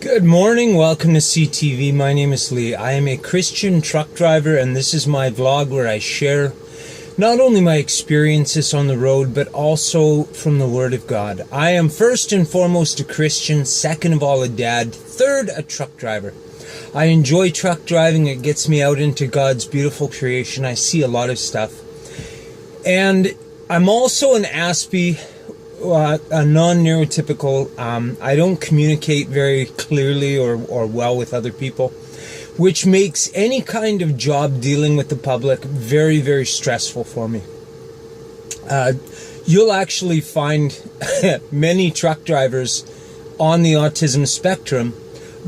Good morning, welcome to CTV. My name is Lee. I am a Christian truck driver, and this is my vlog where I share not only my experiences on the road, but also from the Word of God. I am first and foremost a Christian, second of all a dad, third a truck driver. I enjoy truck driving. It gets me out into God's beautiful creation. I see a lot of stuff. And I'm also an Aspie, a non-neurotypical. I don't communicate very clearly or well with other people, which makes any kind of job dealing with the public very, very stressful for me. You'll actually find many truck drivers on the autism spectrum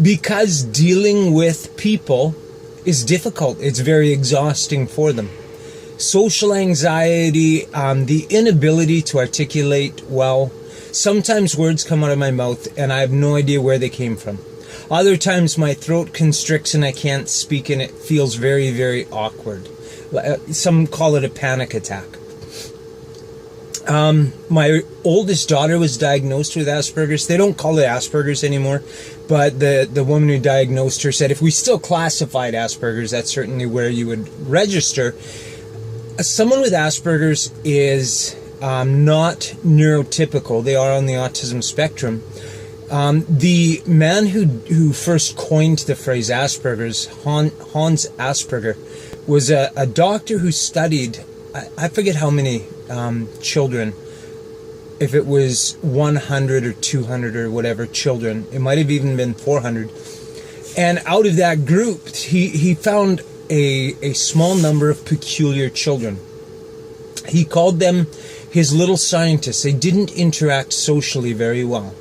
because dealing with people is difficult. It's very exhausting for them. Social anxiety, the inability to articulate well. Sometimes words come out of my mouth and I have no idea where they came from. Other times my throat constricts and I can't speak and it feels very, very awkward. Some call it a panic attack. My oldest daughter was diagnosed with Asperger's. They don't call it Asperger's anymore, but the woman who diagnosed her said if we still classified Asperger's, that's certainly where you would register. Someone with Asperger's is not neurotypical. They are on the autism spectrum. The man who first coined the phrase Asperger's, Hans Asperger, was a doctor who studied, I forget how many children, if it was 100 or 200 or whatever children. It might have even been 400. And out of that group, he found a small number of peculiar children. He called them his little scientists. They didn't interact socially very well,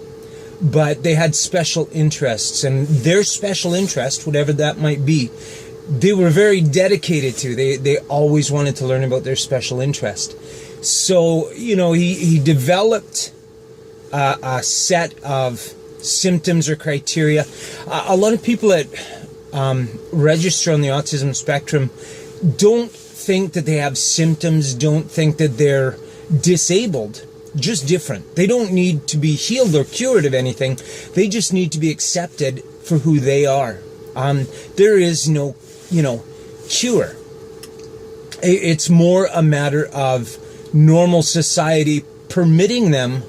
but they had special interests, and their special interest, whatever that might be, they were very dedicated to. They always wanted to learn about their special interest. So, he developed a set of symptoms or criteria. A lot of people that register on the autism spectrum don't think that they have symptoms, don't think that they're disabled, just different. They don't need to be healed or cured of anything. They just need to be accepted for who they are. There is no, cure. It's more a matter of normal society permitting them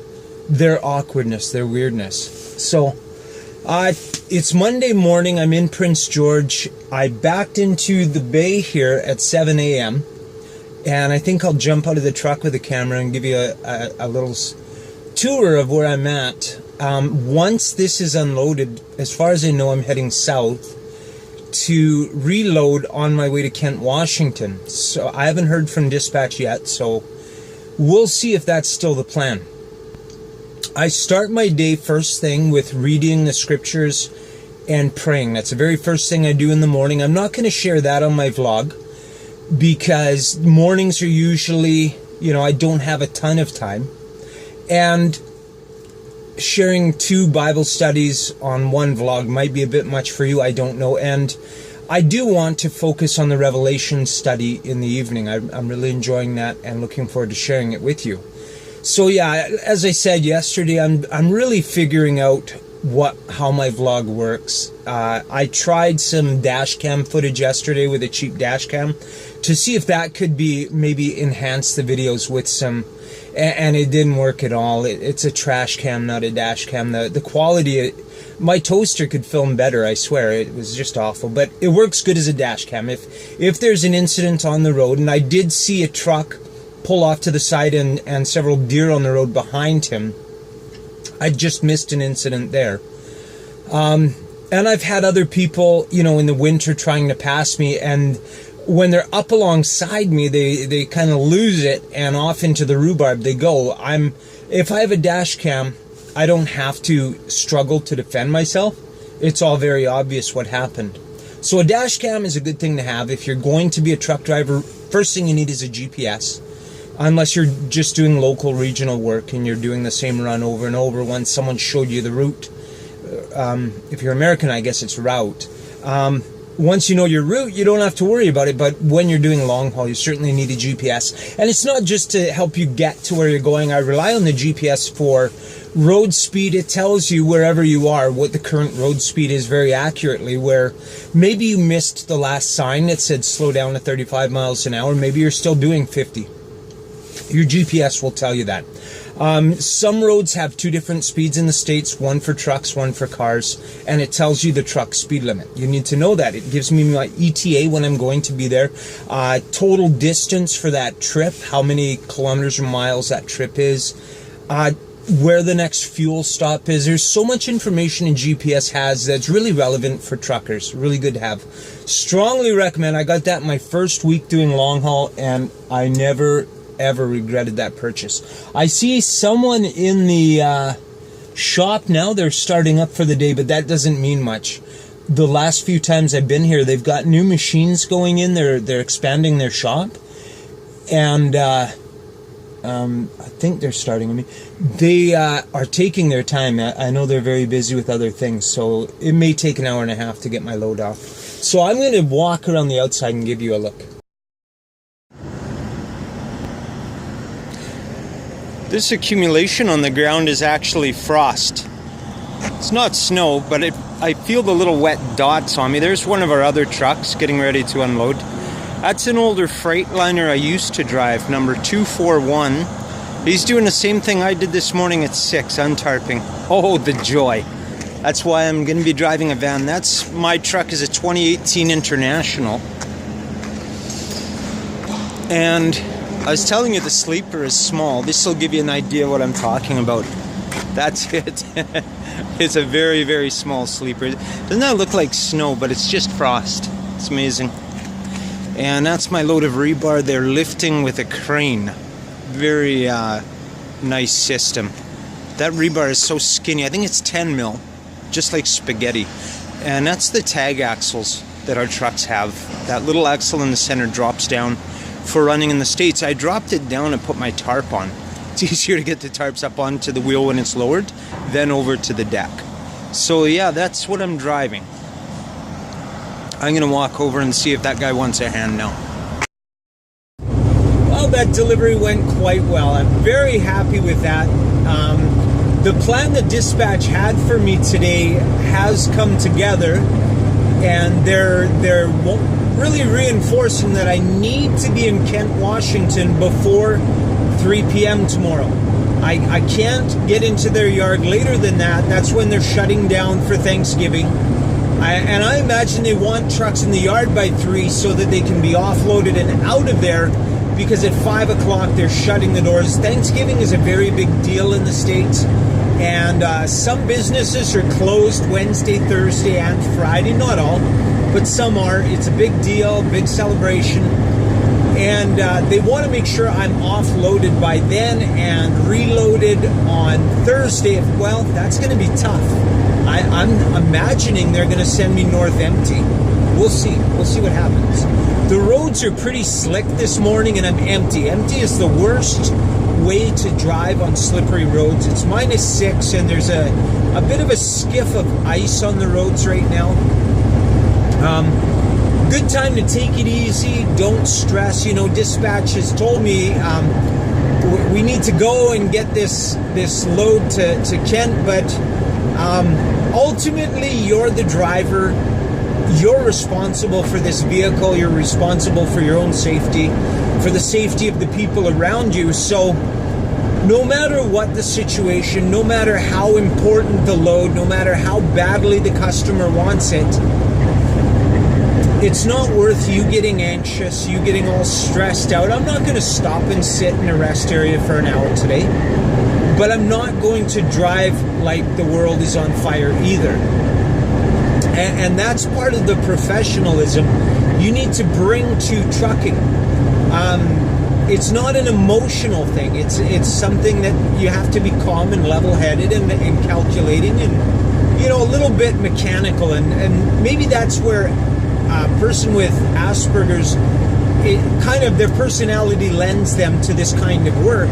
their awkwardness, their weirdness. So, it's Monday morning. I'm in Prince George. I backed into the bay here at 7 a.m. And I think I'll jump out of the truck with the camera and give you a little tour of where I'm at. Once this is unloaded, as far as I know, I'm heading south to reload on my way to Kent, Washington. So I haven't heard from dispatch yet, so we'll see if that's still the plan. I start my day first thing with reading the scriptures and praying. That's the very first thing I do in the morning. I'm not going to share that on my vlog because mornings are usually, I don't have a ton of time. And sharing 2 Bible studies on one vlog might be a bit much for you. I don't know. And I do want to focus on the Revelation study in the evening. I'm really enjoying that and looking forward to sharing it with you. So yeah, as I said yesterday, I'm really figuring out how my vlog works. I tried some dash cam footage yesterday with a cheap dash cam to see if that could be maybe enhance the videos with some, and it didn't work at all. It's a trash cam, not a dash cam. The quality, my toaster could film better, I swear. It was just awful, but it works good as a dash cam. If there's an incident on the road, and I did see a truck pull off to the side and several deer on the road behind him, I just missed an incident there. And I've had other people, in the winter trying to pass me, and when they're up alongside me, they kind of lose it and off into the rhubarb they go. If I have a dash cam, I don't have to struggle to defend myself. It's all very obvious what happened. So a dash cam is a good thing to have. If you're going to be a truck driver, first thing you need is a GPS. Unless you're just doing local regional work and you're doing the same run over and over once someone showed you the route. If you're American, I guess it's route. once you know your route, you don't have to worry about it. But when you're doing long haul, you certainly need a GPS. And it's not just to help you get to where you're going. I rely on the GPS for road speed. It tells you wherever you are what the current road speed is very accurately, where maybe you missed the last sign that said slow down to 35 miles an hour. Maybe you're still doing 50. Your GPS will tell you that. Some roads have two different speeds in the States, one for trucks, one for cars, and it tells you the truck speed limit. You need to know that. It gives me my ETA when I'm going to be there, total distance for that trip, how many kilometers or miles that trip is, where the next fuel stop is. There's so much information in GPS has that's really relevant for truckers. Really good to have. Strongly recommend. I got that my first week doing long haul, and I never ever regretted that purchase. I see someone in the shop now. They're starting up for the day, but that doesn't mean much. The last few times I've been here, they've got new machines going in. They're expanding their shop, and I think they're starting. I mean, they are taking their time. I know they're very busy with other things, so it may take an hour and a half to get my load off. So I'm going to walk around the outside and give you a look. This accumulation on the ground is actually frost. It's not snow, but I feel the little wet dots on me. There's one of our other trucks getting ready to unload. That's an older Freightliner I used to drive, number 241. He's doing the same thing I did this morning at 6, untarping. Oh, the joy. That's why I'm going to be driving a van. That's my truck is a 2018 International. And I was telling you the sleeper is small. This will give you an idea what I'm talking about. That's it. It's a very, very small sleeper. Doesn't that look like snow, but it's just frost. It's amazing. And that's my load of rebar. They're lifting with a crane. Very nice system. That rebar is so skinny. I think it's 10 mil, just like spaghetti. And that's the tag axles that our trucks have. That little axle in the center drops down for running in the States. I dropped it down and put my tarp on. It's easier to get the tarps up onto the wheel when it's lowered than over to the deck. So yeah, that's what I'm driving. I'm gonna walk over and see if that guy wants a hand now. Well, that delivery went quite well. I'm very happy with that. The plan the dispatch had for me today has come together, and they're really reinforcing that I need to be in Kent, Washington before 3 p.m. tomorrow. I can't get into their yard later than that. That's when they're shutting down for Thanksgiving. And I imagine they want trucks in the yard by 3 so that they can be offloaded and out of there, because at 5 o'clock they're shutting the doors. Thanksgiving is a very big deal in the States, and some businesses are closed Wednesday, Thursday, and Friday. Not all, but some are. It's a big deal, big celebration, and they want to make sure I'm offloaded by then and reloaded on Thursday. Well, that's going to be tough. I'm imagining they're going to send me north empty. We'll see. We'll see what happens. The roads are pretty slick this morning, and I'm empty. Empty is the worst way to drive on slippery roads. It's -6, and there's a bit of a skiff of ice on the roads right now. Good time to take it easy. Don't stress. You know, dispatch has told me we need to go and get this load to Kent, but ultimately you're the driver. You're responsible for this vehicle. You're responsible for your own safety, for the safety of the people around you. So no matter what the situation, no matter how important the load, no matter how badly the customer wants it, it's not worth you getting anxious, you getting all stressed out. I'm not going to stop and sit in a rest area for an hour today, but I'm not going to drive like the world is on fire either. And that's part of the professionalism you need to bring to trucking. It's not an emotional thing. It's something that you have to be calm and level-headed and calculating and, you know, a little bit mechanical. And maybe that's where a person with Asperger's, their personality lends them to this kind of work,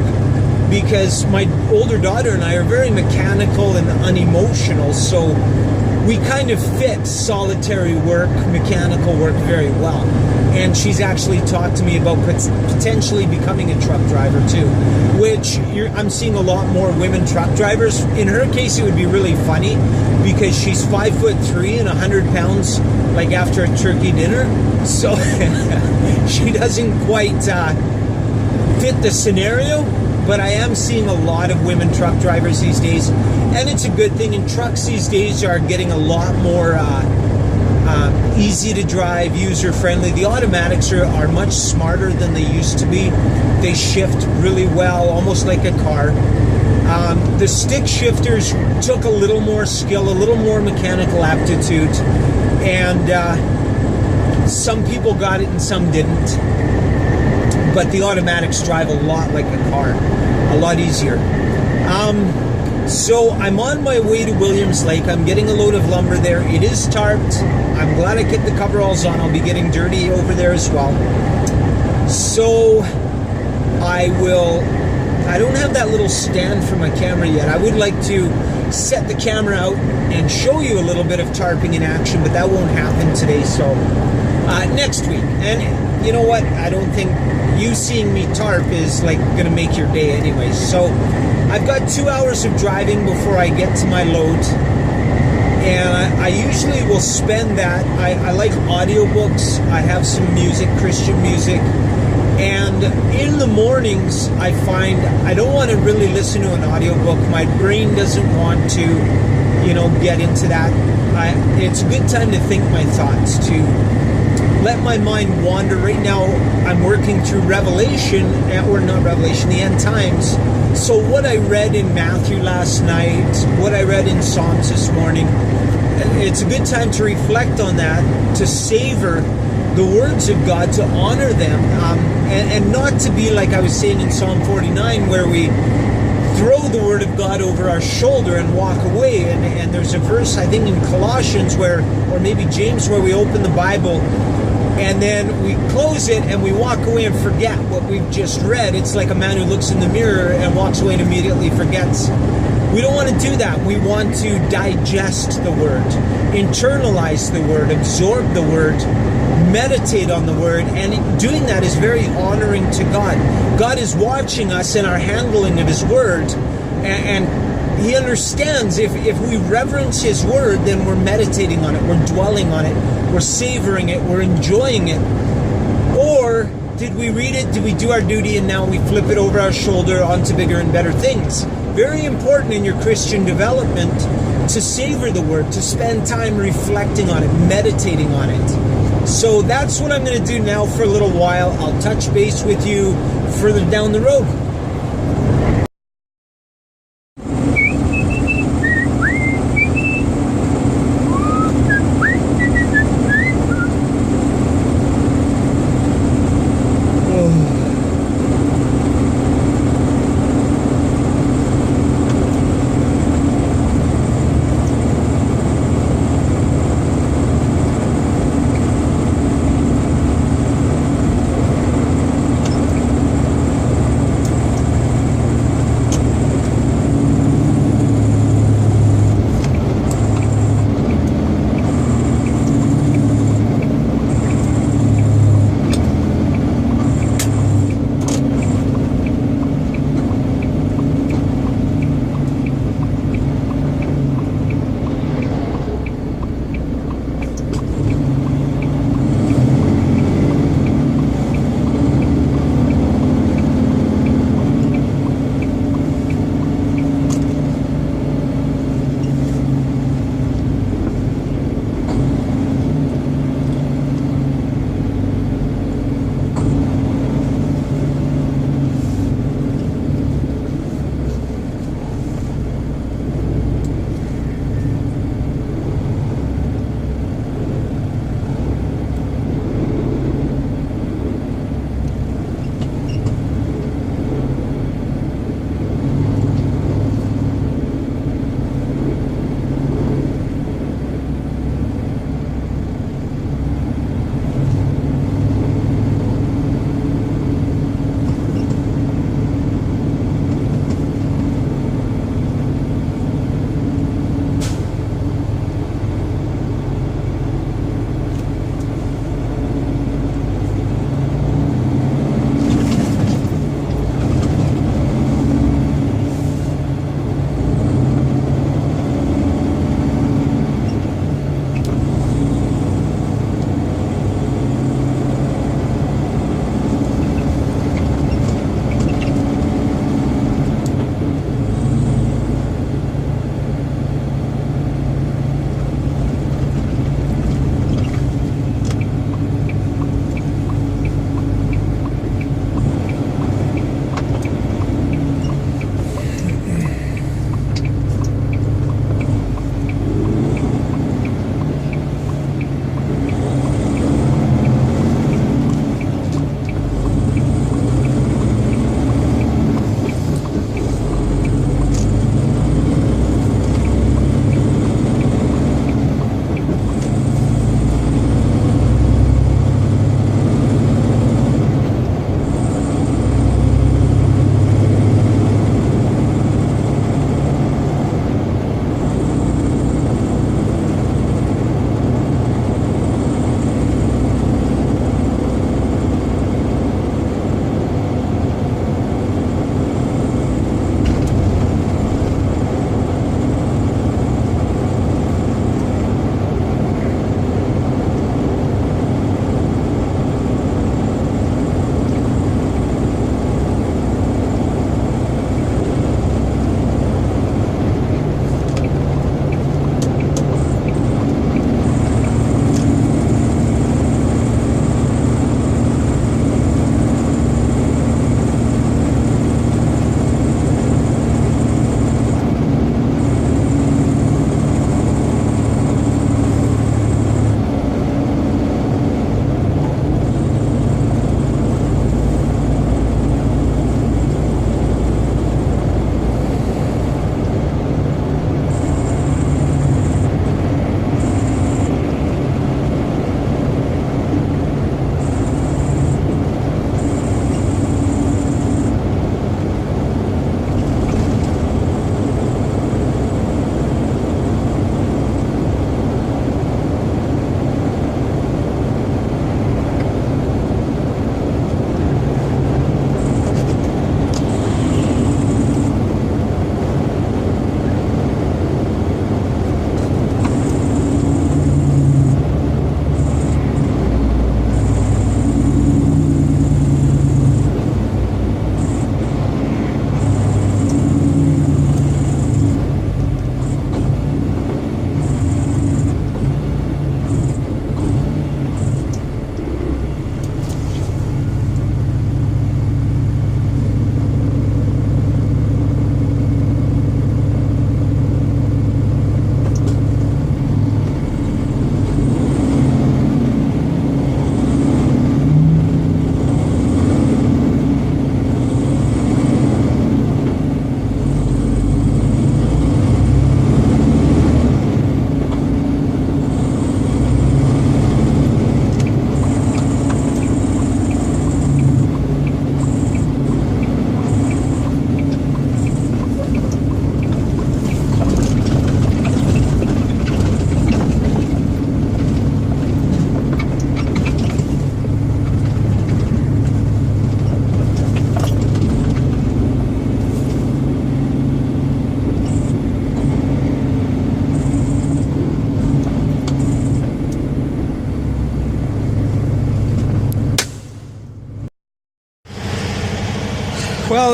because my older daughter and I are very mechanical and unemotional, so we kind of fit solitary work, mechanical work very well. And she's actually talked to me about potentially becoming a truck driver too, which I'm seeing a lot more women truck drivers. In her case, it would be really funny because she's 5'3" and 100 pounds, like after a turkey dinner. So she doesn't quite fit the scenario, but I am seeing a lot of women truck drivers these days, and it's a good thing. And trucks these days are getting a lot more easy to drive, user-friendly. The automatics are much smarter than they used to be. They shift really well, almost like a car. The stick shifters took a little more skill, a little more mechanical aptitude, and some people got it and some didn't. But the automatics drive a lot like a car, a lot easier. So I'm on my way to Williams Lake. I'm getting a load of lumber there. It is tarped. I'm glad I kept the coveralls on. I'll be getting dirty over there as well. So I don't have that little stand for my camera yet. I would like to set the camera out and show you a little bit of tarping in action, but that won't happen today, so next week. And you know what? I don't think you seeing me tarp is like gonna make your day anyway. So I've got 2 hours of driving before I get to my load, and I usually will spend that. I like audiobooks. I have some music, Christian music, and in the mornings I find I don't want to really listen to an audiobook. My brain doesn't want to, get into that. It's a good time to think my thoughts, to let my mind wander. Right now I'm working through Revelation, or not Revelation, the end times. So what I read in Matthew last night, what I read in Psalms this morning, it's a good time to reflect on that, to savor the words of God, to honor them, and not to be like I was saying in Psalm 49, where we throw the word of God over our shoulder and walk away. And there's a verse, I think in Colossians, or maybe James, where we open the Bible and then we close it and we walk away and forget what we've just read. It's like a man who looks in the mirror and walks away and immediately forgets. We don't want to do that. We want to digest the word, internalize the word, absorb the word, meditate on the word, and doing that is very honoring to God. God is watching us in our handling of his word, and he understands if we reverence his word, then we're meditating on it, we're dwelling on it, we're savoring it, we're enjoying it. Or did we read it, did we do our duty, and now we flip it over our shoulder onto bigger and better things? Very important in your Christian development to savor the word, to spend time reflecting on it, meditating on it. So that's what I'm going to do now for a little while. I'll touch base with you further down the road.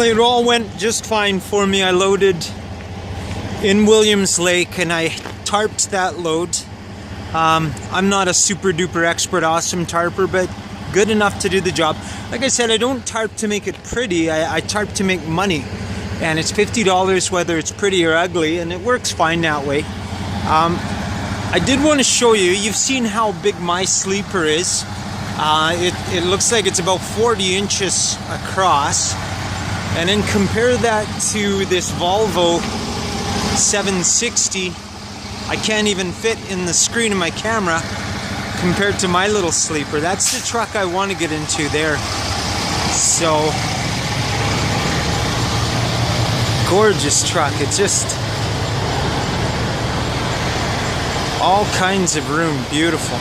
it all went just fine for me. I loaded in Williams Lake and I tarped that load. I'm not a super duper expert awesome tarper, but good enough to do the job. Like I said, I don't tarp to make it pretty, I tarp to make money. And it's $50 whether it's pretty or ugly, and it works fine that way. I did want to show you, you've seen how big my sleeper is. It looks like it's about 40 inches across. And then compare that to this Volvo 760. I can't even fit in the screen of my camera compared to my little sleeper. That's the truck I want to get into there. So, gorgeous truck. It's just all kinds of room. Beautiful.